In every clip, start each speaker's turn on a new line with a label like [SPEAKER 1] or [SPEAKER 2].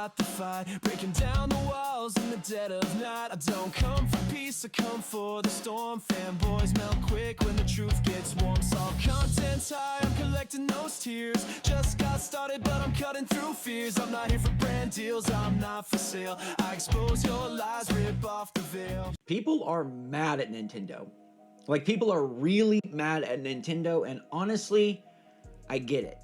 [SPEAKER 1] start the fight, breaking down the walls in the dead of night. I don't come for peace, I come for the storm. Fanboys melt quick when the truth gets warm. All content's high, I'm collecting those tears. Just got started, but I'm cutting through fears. I'm not here for brand deals, I'm not for sale. I expose your lies, rip off the veil.
[SPEAKER 2] People are mad at Nintendo. Like, people are really mad at Nintendo, and honestly, I get it.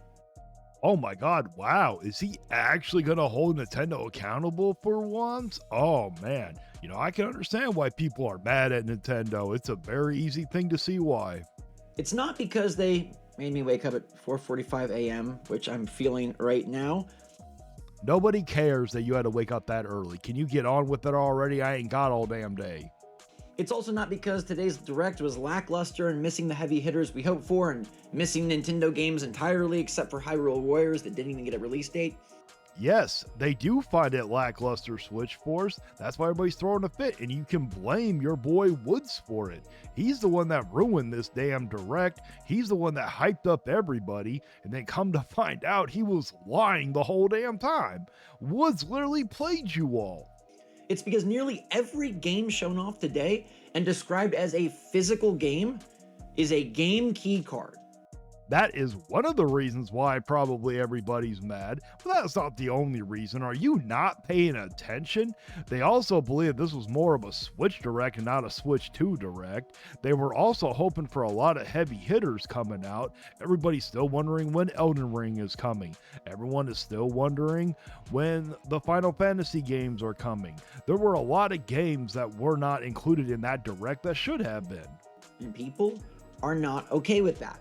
[SPEAKER 3] Oh my god, wow, is he actually going to hold Nintendo accountable for once? Oh man, you know, I can understand why people are mad at Nintendo. It's a very easy thing to see why.
[SPEAKER 2] It's not because they made me wake up at 4:45 a.m., which I'm feeling right now.
[SPEAKER 3] Nobody cares that you had to wake up that early. Can you get on with it already? I ain't got all damn day.
[SPEAKER 2] It's also not because today's Direct was lackluster and missing the heavy hitters we hoped for, and missing Nintendo games entirely except for Hyrule Warriors that didn't even get a release date.
[SPEAKER 3] Yes, they do find it lackluster, Switch Force. That's why everybody's throwing a fit, and you can blame your boy Woods for it. He's the one that ruined this damn Direct. He's the one that hyped up everybody, and then come to find out he was lying the whole damn time. Woods literally played you all.
[SPEAKER 2] It's because nearly every game shown off today and described as a physical game is a game key card.
[SPEAKER 3] That is one of the reasons why probably everybody's mad, but that's not the only reason. Are you not paying attention? They also believe this was more of a Switch Direct and not a Switch 2 Direct. They were also hoping for a lot of heavy hitters coming out. Everybody's still wondering when Elden Ring is coming. Everyone is still wondering when the Final Fantasy games are coming. There were a lot of games that were not included in that Direct that should have been.
[SPEAKER 2] And people are not okay with that.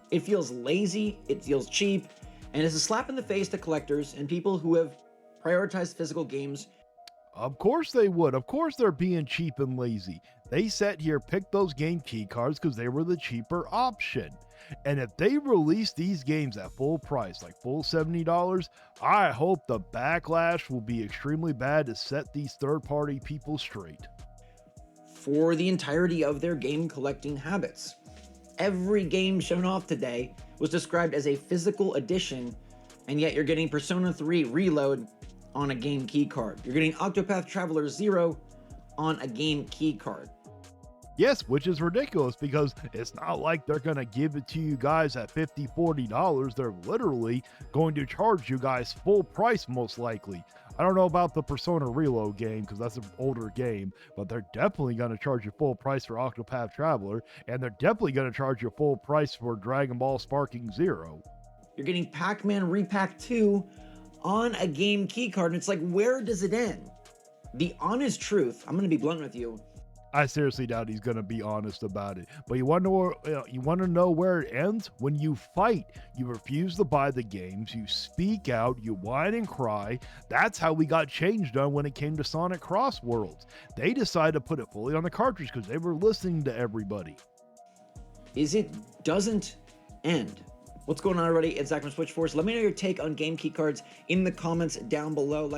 [SPEAKER 2] It feels lazy, it feels cheap, and it's a slap in the face to collectors and people who have prioritized physical games.
[SPEAKER 3] Of course they would. Of course they're being cheap and lazy. They sat here, picked those game key cards because they were the cheaper option. And if they release these games at full price, like full $70, I hope the backlash will be extremely bad to set these third-party people straight.
[SPEAKER 2] For the entirety of their game collecting habits. Every game shown off today was described as a physical edition, and yet you're getting Persona 3 Reload on a game key card. You're getting Octopath Traveler 0 on a game key card.
[SPEAKER 3] Yes, which is ridiculous because it's not like they're going to give it to you guys at $50, $40. They're literally going to charge you guys full price most likely. I don't know about the Persona Reload game because that's an older game, but they're definitely going to charge you full price for Octopath Traveler, and they're definitely going to charge you full price for Dragon Ball Sparking Zero.
[SPEAKER 2] You're getting Pac-Man Repack 2 on a game key card, and it's like, where does it end? The honest truth, I'm going to be blunt with you,
[SPEAKER 3] I seriously doubt he's going to be honest about it. But you want to know where it ends? When you fight, you refuse to buy the games, you speak out, you whine and cry. That's how we got change done when it came to Sonic Cross Worlds. They decided to put it fully on the cartridge because they were listening to everybody.
[SPEAKER 2] It doesn't end. What's going on, everybody? It's Zach from Switch Force. Let me know your take on game key cards in the comments down below.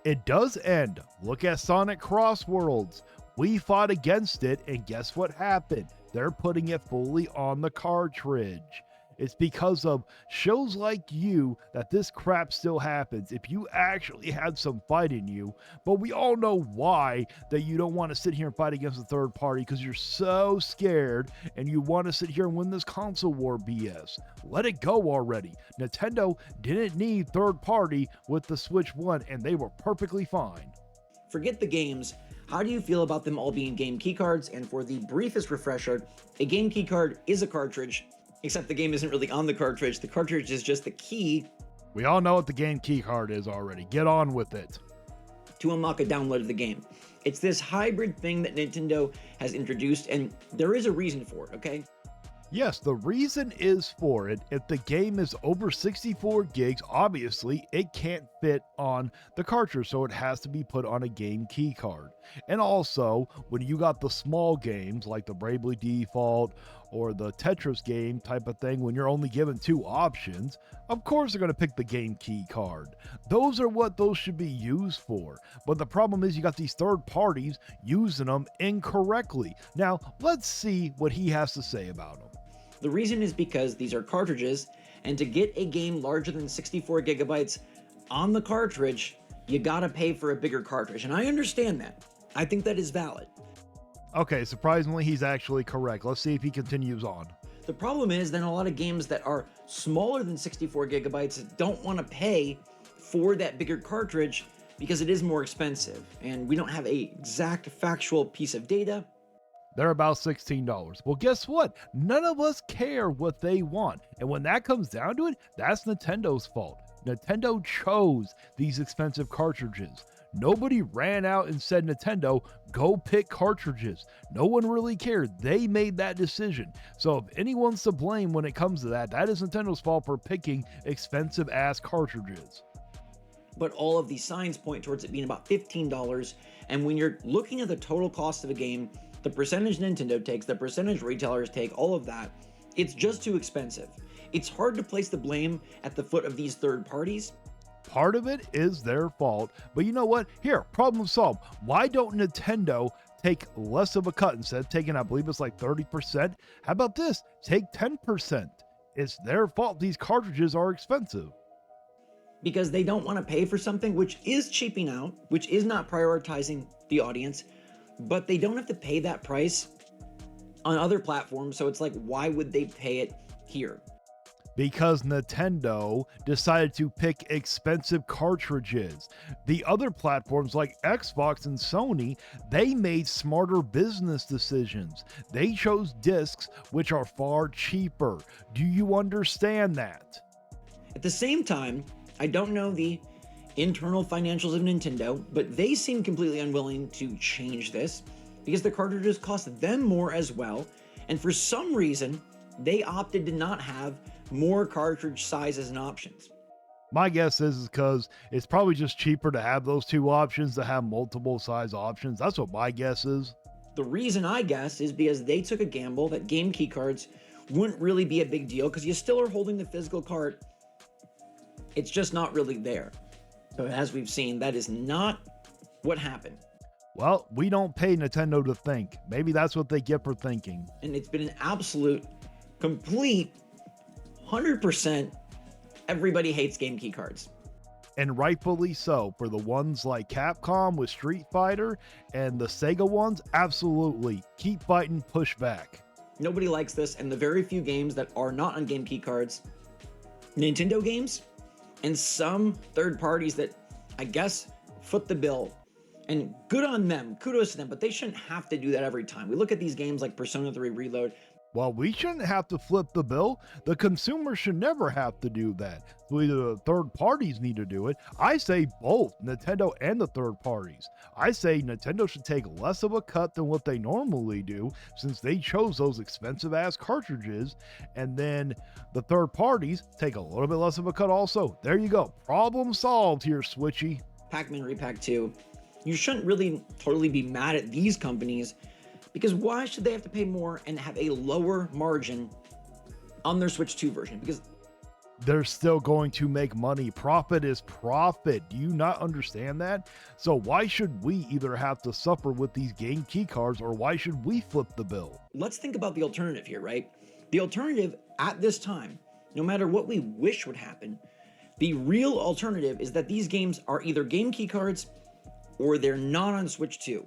[SPEAKER 3] It does end. Look at Sonic Cross Worlds. We fought against it, and guess what happened? They're putting it fully on the cartridge. It's because of shows like you that this crap still happens. If you actually had some fight in you, but we all know why that you don't want to sit here and fight against a third party because you're so scared and you want to sit here and win this console war BS. Let it go already. Nintendo didn't need third party with the Switch 1, and they were perfectly fine.
[SPEAKER 2] Forget the games. How do you feel about them all being game key cards? And for the briefest refresher, a game key card is a cartridge, except the game isn't really on the cartridge. The cartridge is just the key.
[SPEAKER 3] We all know what the game key card is already. Get on with it.
[SPEAKER 2] To unlock a download of the game. It's this hybrid thing that Nintendo has introduced, and there is a reason for it, okay?
[SPEAKER 3] Yes, the reason is for it. If the game is over 64 gigs, obviously it can't fit on the cartridge, so it has to be put on a game key card. And also, when you got the small games like the Bravely Default or the Tetris game type of thing, when you're only given two options, of course they're going to pick the game key card. Those are what those should be used for. But the problem is you got these third parties using them incorrectly. Now, let's see what he has to say about them.
[SPEAKER 2] The reason is because these are cartridges, and to get a game larger than 64 gigabytes on the cartridge, you gotta pay for a bigger cartridge. And I understand that. I think that is valid.
[SPEAKER 3] Okay, surprisingly, he's actually correct. Let's see if he continues on.
[SPEAKER 2] The problem is then a lot of games that are smaller than 64 gigabytes don't want to pay for that bigger cartridge because it is more expensive. And we don't have a exact factual piece of data.
[SPEAKER 3] They're about $16. Well, guess what? None of us care what they want. And when that comes down to it, that's Nintendo's fault. Nintendo chose these expensive cartridges. Nobody ran out and said, Nintendo, go pick cartridges. No one really cared. They made that decision. So if anyone's to blame when it comes to that, that is Nintendo's fault for picking expensive ass cartridges.
[SPEAKER 2] But all of these signs point towards it being about $15. And when you're looking at the total cost of a game, the percentage Nintendo takes, the percentage retailers take, all of that, it's just too expensive. It's hard to place the blame at the foot of these third parties.
[SPEAKER 3] Part of it is their fault, but you know what? Here, problem solved. Why don't Nintendo take less of a cut instead of taking, I believe it's like 30%? How about this? Take 10%. It's their fault these cartridges are expensive.
[SPEAKER 2] Because they don't want to pay for something which is cheaping out, which is not prioritizing the audience, but they don't have to pay that price on other platforms. So it's like, why would they pay it here?
[SPEAKER 3] Because Nintendo decided to pick expensive cartridges. The other platforms like Xbox and Sony, they made smarter business decisions. They chose discs which are far cheaper. Do you understand that?
[SPEAKER 2] At the same time, I don't know the internal financials of Nintendo, but they seem completely unwilling to change this because the cartridges cost them more as well. And for some reason, they opted to not have more cartridge sizes and options.
[SPEAKER 3] My guess is because it's probably just cheaper to have those two options to have multiple size options. That's what my guess is.
[SPEAKER 2] The reason I guess is because they took a gamble that game key cards wouldn't really be a big deal because you still are holding the physical card. It's just not really there. So as we've seen, that is not what happened.
[SPEAKER 3] Well, we don't pay Nintendo to think. Maybe that's what they get for thinking.
[SPEAKER 2] And it's been an absolute, complete 100%, everybody hates game key cards.
[SPEAKER 3] And rightfully so. For the ones like Capcom with Street Fighter and the Sega ones, absolutely. Keep fighting, push back.
[SPEAKER 2] Nobody likes this, and the very few games that are not on game key cards, Nintendo games, and some third parties that I guess foot the bill. And good on them, kudos to them, but they shouldn't have to do that every time. We look at these games like Persona 3 Reload.
[SPEAKER 3] Well, we shouldn't have to flip the bill. The consumer should never have to do that. So either the third parties need to do it. I say both, Nintendo and the third parties. I say Nintendo should take less of a cut than what they normally do since they chose those expensive ass cartridges. And then the third parties take a little bit less of a cut also. There you go. Problem solved here, Switchy.
[SPEAKER 2] Pac-Man Repack 2. You shouldn't really totally be mad at these companies, because why should they have to pay more and have a lower margin on their Switch 2 version? Because
[SPEAKER 3] they're still going to make money. Profit is profit. Do you not understand that? So why should we either have to suffer with these game key cards, or why should we flip the bill?
[SPEAKER 2] let's think about the alternative here, right? The alternative at this time, no matter what we wish would happen, the real alternative is that these games are either game key cards or they're not on Switch 2.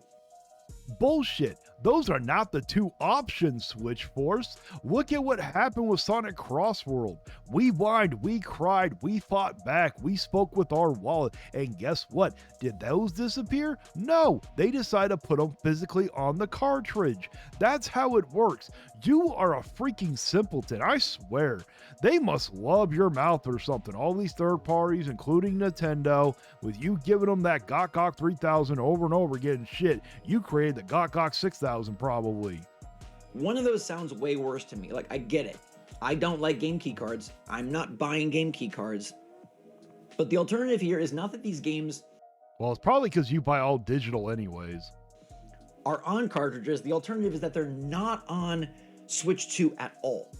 [SPEAKER 3] Bullshit. Those are not the two options, Switch Force. Look at what happened with Sonic Crossworld. We whined, we cried, we fought back, we spoke with our wallet, and guess what? Did those disappear? No, they decided to put them physically on the cartridge. That's how it works. You are a freaking simpleton, I swear. They must love your mouth or something. All these third parties, including Nintendo, with you giving them that GOG 3000 over and over again. Shit, you created the GOG 6000 probably.
[SPEAKER 2] One of those sounds way worse to me. Like, I get it. I don't like game key cards. I'm not buying game key cards. But the alternative here is not that these games
[SPEAKER 3] Well, it's probably because you buy all digital anyways.
[SPEAKER 2] are on cartridges. The alternative is that they're not on Switch 2 at all.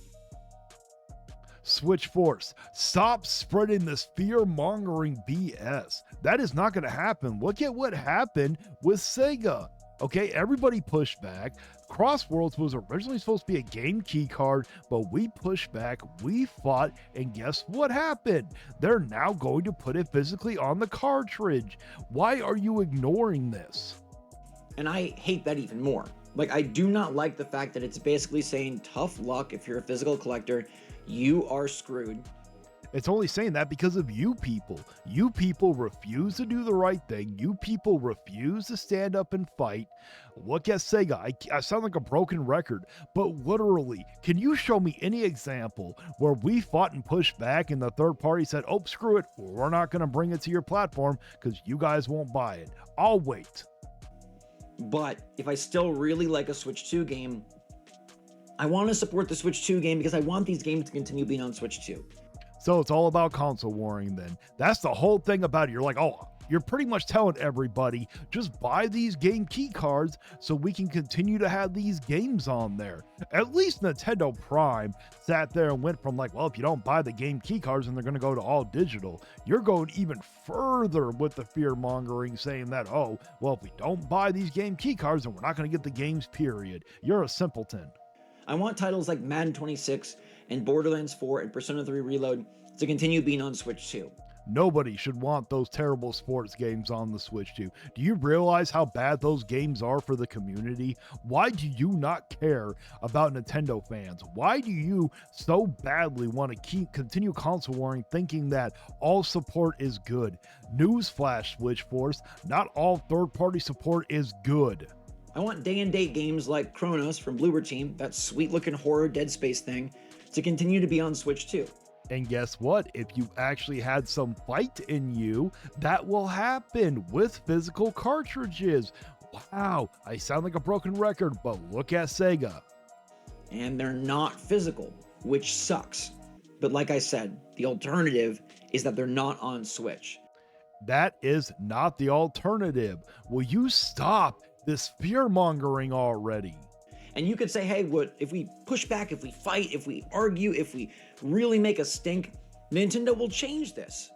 [SPEAKER 3] Switch Force, stop spreading this fear-mongering BS. That is not going to happen. Look at what happened with Sega. Okay, everybody pushed back. Crossworlds was originally supposed to be a game key card, but we pushed back, we fought, and guess what happened? They're now going to put it physically on the cartridge. Why are you ignoring this?
[SPEAKER 2] And I hate that even more. Like, I do not like the fact that it's basically saying tough luck if you're a physical collector, you are screwed.
[SPEAKER 3] It's only saying that because of you people. You people refuse to do the right thing. You people refuse to stand up and fight. Look at Sega. I sound like a broken record, but literally, can you show me any example where we fought and pushed back and the third party said, oh, screw it, we're not going to bring it to your platform because you guys won't buy it. I'll wait.
[SPEAKER 2] But if I still really like a Switch 2 game, I want to support the Switch 2 game because I want these games to continue being on Switch 2.
[SPEAKER 3] So it's all about console warring then. That's the whole thing about it. You're like, oh, you're pretty much telling everybody, just buy these game key cards so we can continue to have these games on there. At least Nintendo Prime sat there and went from like, well, if you don't buy the game key cards, then they're going to go to all digital. You're going even further with the fear-mongering, saying that, oh, well, if we don't buy these game key cards, then we're not going to get the games, period. You're a simpleton.
[SPEAKER 2] I want titles like Madden 26 and Borderlands 4 and Persona 3 Reload to continue being on Switch 2.
[SPEAKER 3] Nobody should want those terrible sports games on the Switch 2. Do you realize how bad those games are for the community? Why do you not care about Nintendo fans? Why do you so badly want to continue console warring, thinking that all support is good? Newsflash, Switch Force, not all third-party support is good.
[SPEAKER 2] I want day-and-date games like Chronos from Bloober Team, that sweet-looking horror Dead Space thing, to continue to be on Switch 2.
[SPEAKER 3] And guess what? If you actually had some fight in you, that will happen with physical cartridges. Wow, I sound like a broken record, but look at Sega.
[SPEAKER 2] And they're not physical, which sucks. But like I said, the alternative is that they're not on Switch.
[SPEAKER 3] That is not the alternative. Will you stop this fear-mongering already?
[SPEAKER 2] And you could say, hey, what if we push back, if we fight, if we argue, if we really make a stink, Nintendo will change this.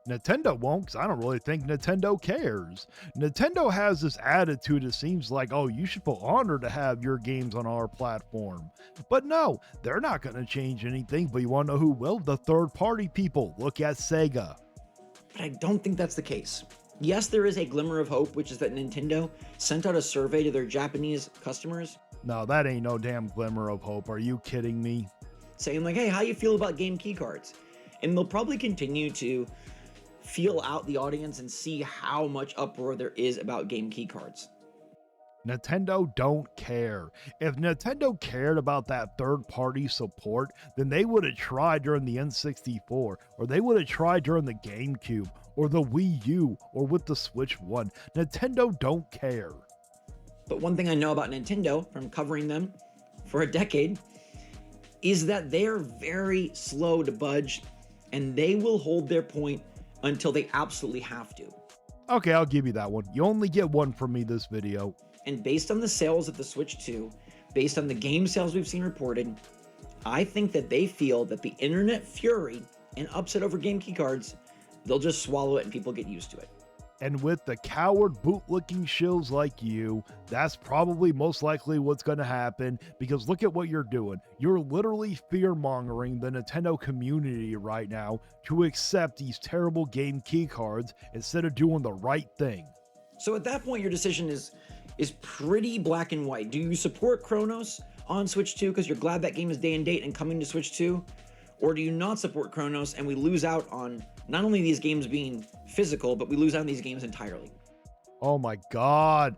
[SPEAKER 3] Nintendo won't, because I don't really think Nintendo cares. Nintendo has this attitude, it seems like, oh, you should feel honored to have your games on our platform. But no, they're not going to change anything, but you want to know who will? The third-party people. Look at Sega.
[SPEAKER 2] But I don't think that's the case. Yes, there is a glimmer of hope, which is that Nintendo sent out a survey to their Japanese customers.
[SPEAKER 3] No, that ain't no damn glimmer of hope. Are you kidding me?
[SPEAKER 2] Saying like, hey, how you feel about game key cards? And they'll probably continue to feel out the audience and see how much uproar there is about game key cards.
[SPEAKER 3] Nintendo don't care. If Nintendo cared about that third-party support, then they would have tried during the N64, or they would have tried during the GameCube, or the Wii U, or with the Switch 1. Nintendo don't care.
[SPEAKER 2] But one thing I know about Nintendo, from covering them for a decade, is that they're very slow to budge, and they will hold their point until they absolutely have to.
[SPEAKER 3] Okay, I'll give you that one. You only get one from me this video.
[SPEAKER 2] And based on the sales of the Switch 2, based on the game sales we've seen reported, I think that they feel that the internet fury and upset over game key cards, they'll just swallow it and people get used to it.
[SPEAKER 3] And with the coward bootlicking shills like you, that's probably most likely what's going to happen, because look at what you're doing. You're literally fear-mongering the Nintendo community right now to accept these terrible game key cards instead of doing the right thing.
[SPEAKER 2] So at that point, your decision is pretty black and white. Do you support Chronos on Switch 2 because you're glad that game is day and date and coming to Switch 2? Or do you not support Chronos and we lose out on not only these games being physical, but we lose out on these games entirely?
[SPEAKER 3] Oh my God,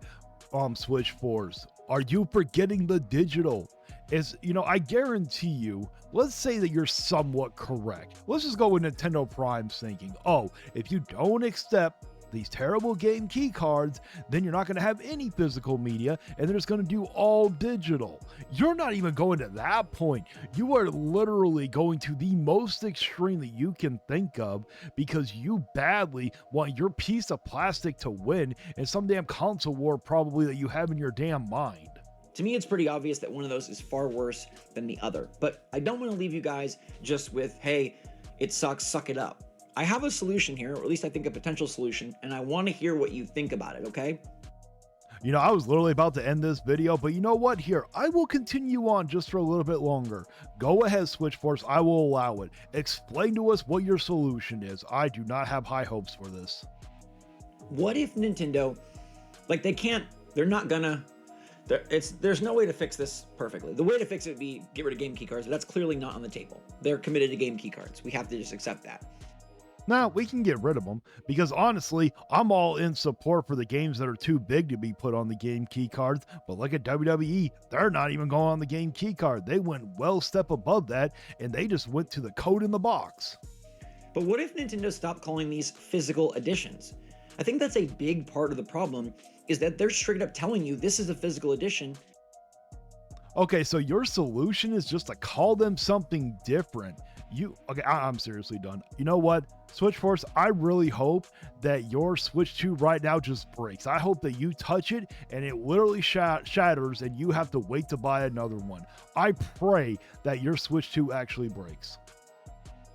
[SPEAKER 3] Switch Force, are you forgetting the digital? I guarantee you, let's say that you're somewhat correct. Let's just go with Nintendo Prime's thinking. Oh, if you don't accept these terrible game key cards, then you're not going to have any physical media, and they're just going to do all digital. You're not even going to that point. You are literally going to the most extreme that you can think of, because you badly want your piece of plastic to win in some damn console war probably that you have in your damn mind.
[SPEAKER 2] To me, it's pretty obvious that one of those is far worse than the other, but I don't want to leave you guys just with, hey, it sucks, suck it up. I have a solution here, or at least I think a potential solution, and I want to hear what you think about it, okay?
[SPEAKER 3] You know, I was literally about to end this video, but you know what? Here, I will continue on just for a little bit longer. Go ahead, Switchforce. I will allow it. Explain to us what your solution is. I do not have high hopes for this.
[SPEAKER 2] What if Nintendo, like they're not gonna, there's no way to fix this perfectly. The way to fix it would be get rid of game key cards, but that's clearly not on the table. They're committed to game key cards. We have to just accept that.
[SPEAKER 3] Now, we can get rid of them because honestly, I'm all in support for the games that are too big to be put on the game key cards. But look at WWE, they're not even going on the game key card. They went well step above that and they just went to the code in the box.
[SPEAKER 2] But what if Nintendo stopped calling these physical editions? I think that's a big part of the problem, is that they're straight up telling you this is a physical edition.
[SPEAKER 3] Okay, so your solution is just to call them something different. Okay, I'm seriously done. You know what? Switchforce, I really hope that your Switch 2 right now just breaks. I hope that you touch it and it literally shatters and you have to wait to buy another one. I pray that your Switch 2 actually breaks.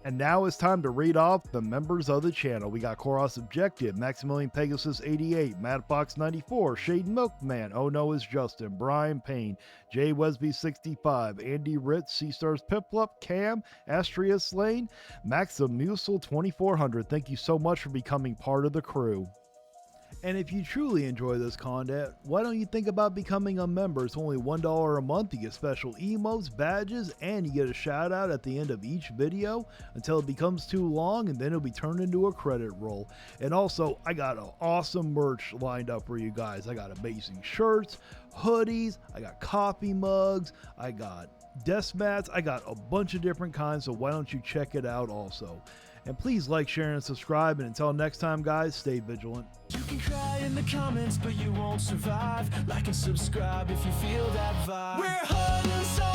[SPEAKER 3] And now it's time to read off the members of the channel. We got Koros Objective, Maximilian Pegasus 88, Madfox 94, Shade Milkman, Oh No It's Justin, Brian Payne, Jay Wesby 65, Andy Ritz, C-Stars Piplup, Cam, Astrius Lane, Maximusel 2400. Thank you so much for becoming part of the crew. And if you truly enjoy this content, why don't you think about becoming a member? It's only $1 a month. You get special emotes, badges, and you get a shout out at the end of each video until it becomes too long, and then it'll be turned into a credit roll. And also, I got an awesome merch lined up for you guys. I got amazing shirts, hoodies, I got coffee mugs, I got desk mats, I got a bunch of different kinds, so why don't you check it out also. And please like, share, and subscribe. And until next time, guys, stay vigilant.
[SPEAKER 1] You can cry in the comments, but you won't survive. Like and subscribe if you feel that vibe. We're hard and soft.